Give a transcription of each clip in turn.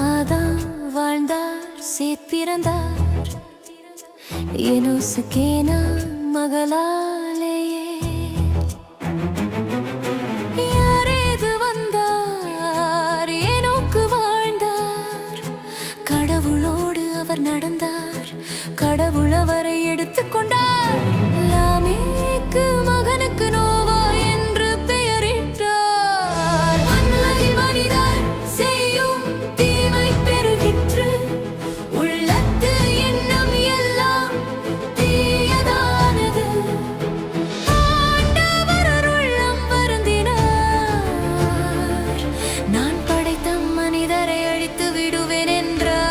ஆதாம் வாழ்ந்தார், சேத் பிறந்தார், ஏனோசுக்கேனா மகளாலேயே. யாரேது வந்தார், ஏனோக்கு வாழ்ந்தார், கடவுளோடு அவர் நடந்தார், கடவுள் அவரை எடுத்துக்கொண்டார். லாமேக்கு மகனுக்கு நோவா என்று பெயரிட்டார். மண்ணில் மனிதர் செய்யும் தீமை பெருகிற்று, உள்ளத்து எண்ணம் எல்லாம் தீயதானது. ஆண்டவர் உள்ளம் வருந்தினார், நான் படைத்த மனிதரை அழித்து விடுவேன் என்றார்.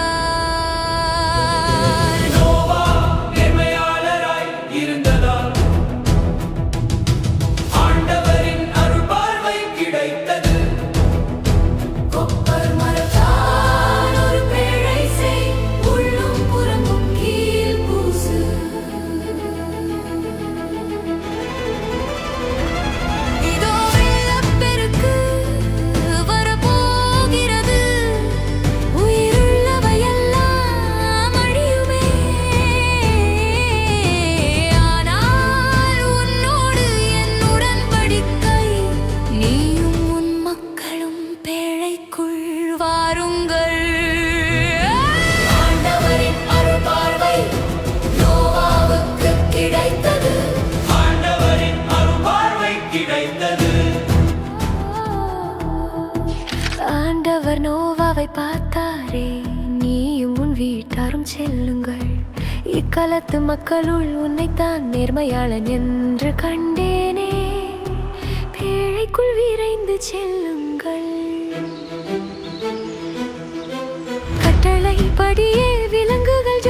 ஆண்டவர் நோவாவை பார்த்தாரே, நீயும் உன் வீட்டாரும் செல்லுங்கள், இக்காலத்து மக்களுள் உன்னைத்தான் நேர்மையாளன் என்று கண்டேனே, பேழைக்குள் விரைந்து செல்லுங்கள். கட்டளைப்படியே விலங்குகள்